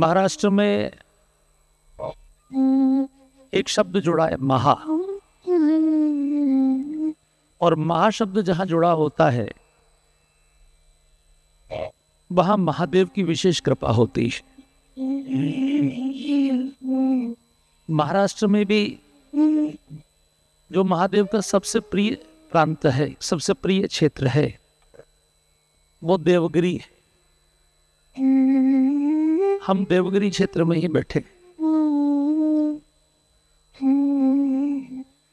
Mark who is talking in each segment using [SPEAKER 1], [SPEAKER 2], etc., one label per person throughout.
[SPEAKER 1] महाराष्ट्र में एक शब्द जुड़ा है महा, और महाशब्द जहां जुड़ा होता है वहां महादेव की विशेष कृपा होती है। महाराष्ट्र में भी जो महादेव का सबसे प्रिय प्रांत है, सबसे प्रिय क्षेत्र है, वो देवगिरी है। हम देवगिरी क्षेत्र में ही बैठे,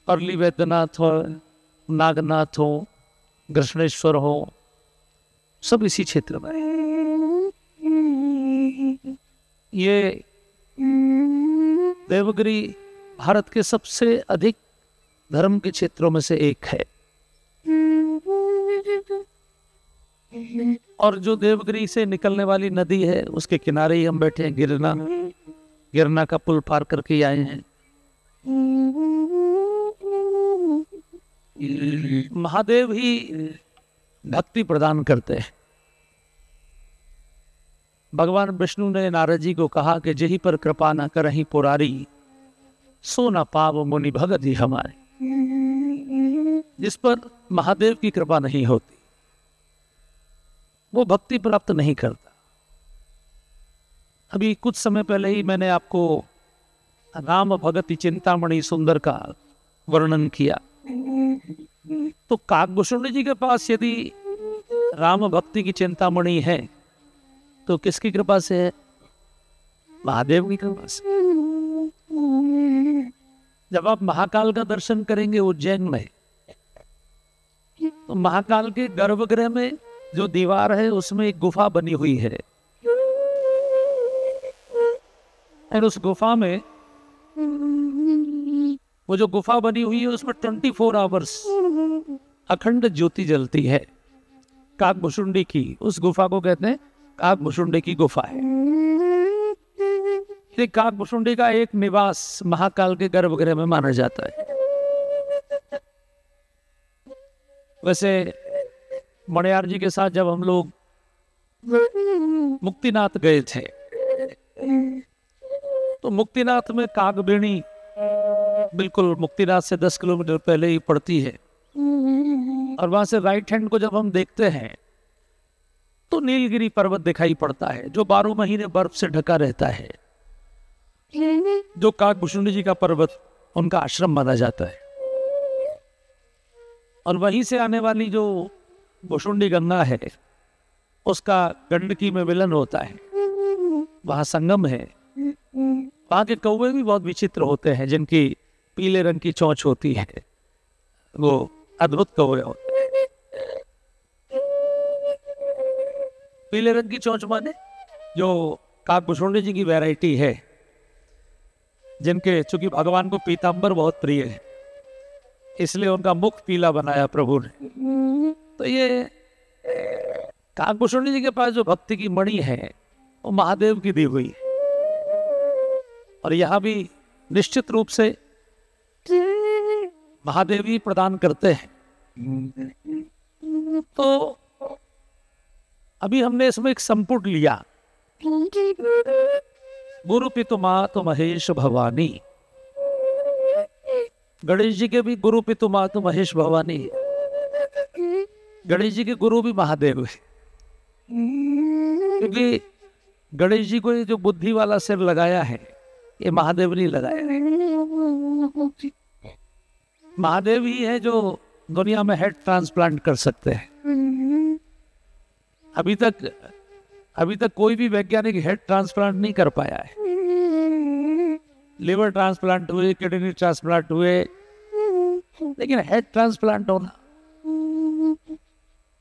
[SPEAKER 1] अर्ली वैद्यनाथ हो, नागनाथ हो, कृष्णेश्वर हो, सब इसी क्षेत्र में। ये देवगिरी भारत के सबसे अधिक धर्म के क्षेत्रों में से एक है। और जो देवगिरी से निकलने वाली नदी है उसके किनारे ही हम बैठे हैं। गिरना का पुल पार करके आए हैं। महादेव ही भक्ति प्रदान करते हैं। भगवान विष्णु ने नारद जी को कहा कि जही पर कृपा न करहि पुरारी, सो न पाव मुनि भगत ही हमारे। जिस पर महादेव की कृपा नहीं होती वो भक्ति प्राप्त नहीं करता। अभी कुछ समय पहले ही मैंने आपको राम भगति चिंतामणि सुंदर का वर्णन किया। तो काकभूषण जी के पास यदि राम भक्ति की चिंतामणि है तो किसकी कृपा से है? महादेव की कृपा से। जब आप महाकाल का दर्शन करेंगे उज्जैन में, तो महाकाल के गर्भगृह में जो दीवार है उसमें एक गुफा बनी हुई है, और उस गुफा में वो जो गुफा बनी हुई है उसमें 24 आवर्स अखंड ज्योति जलती है। काकभूषुंडी की उस गुफा को कहते हैं काकभूषुंडी की गुफा है। ये काकभूषुंडी का एक निवास महाकाल के गर्भगृह में माना जाता है। वैसे मणियार जी के साथ जब हम लोग मुक्तिनाथ गए थे तो मुक्तिनाथ में काकबेणी बिल्कुल मुक्तिनाथ से 10 किलोमीटर पहले ही पड़ती है, और वहां से राइट हैंड को जब हम देखते हैं तो नीलगिरी पर्वत दिखाई पड़ता है जो 12 महीने बर्फ से ढका रहता है, जो काकभूषुंडी जी का पर्वत उनका आश्रम माना जाता है। और वहीं से आने वाली जो भूषुंडी गंगा है उसका गंडकी में विलन होता है, वहां संगम है। वहां के कौवे भी बहुत विचित्र होते हैं, जिनकी पीले रंग की चोंच होती है, वो अद्भुत कौवे होते हैं। पीले रंग की चोंच माने जो काकभूषुंडी जी की वैरायटी है, जिनके चूंकि भगवान को पीतांबर बहुत प्रिय है इसलिए उनका मुख पीला बनाया प्रभु ने। तो ये काकभूषुंडी जी के पास जो भक्ति की मणि है वो महादेव की दी हुई है, और यहां भी निश्चित रूप से महादेव ही प्रदान करते हैं। तो अभी हमने इसमें एक संपुट लिया, गुरु पितु मातु महेश भवानी। गणेश जी के भी गुरु पितु मातु महेश भवानी। गणेश जी के गुरु भी महादेव है, क्योंकि गणेश जी को ये जो बुद्धि वाला सिर लगाया है ये महादेव नहीं लगाया है। महादेव ही है जो दुनिया में हेड ट्रांसप्लांट कर सकते हैं। अभी तक कोई भी वैज्ञानिक हेड ट्रांसप्लांट नहीं कर पाया है। लिवर ट्रांसप्लांट हुए, किडनी ट्रांसप्लांट हुए, लेकिन हेड ट्रांसप्लांट होना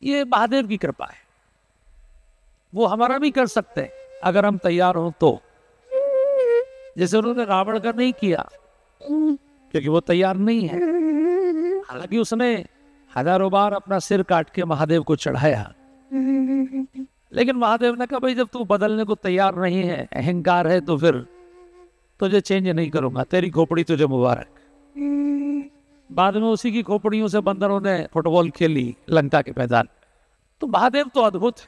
[SPEAKER 1] ये महादेव की कृपा है। वो हमारा भी कर सकते हैं अगर हम तैयार हों तो। जैसे उन्होंने रावण का नहीं किया क्योंकि वो तैयार नहीं है। हालांकि उसने हजारों बार अपना सिर काट के महादेव को चढ़ाया, लेकिन महादेव ने कहा भाई जब तू बदलने को तैयार नहीं है, अहंकार है, तो फिर तुझे चेंज नहीं करूंगा, तेरी खोपड़ी तुझे मुबारक। बाद में उसी की खोपड़ियों से बंदरों ने फुटबॉल खेली लंका के मैदान। तो महादेव तो अद्भुत है।